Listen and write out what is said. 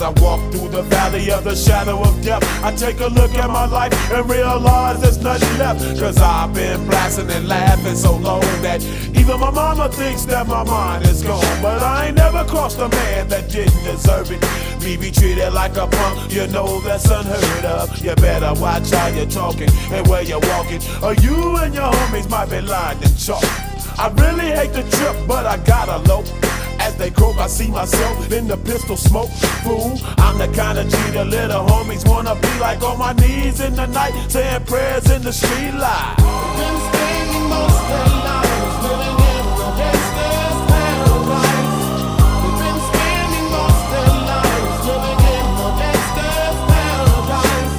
As I walk through the valley of the shadow of death, I take a look at my life and realize there's nothing left. Cause I've been blasting and laughing so long that even my mama thinks that my mind is gone. But I ain't never crossed a man that didn't deserve it. Me be treated like a punk, you know that's unheard of. You better watch how you're talking and where you're walking, or you and your homies might be lined in chalk. I really hate the trip, but I gotta low. As they croak, I see myself in the pistol smoke. Fool, I'm the kind of G the little homies wanna be like, on my knees in the night, saying prayers in the street light. Been spending most of their lives living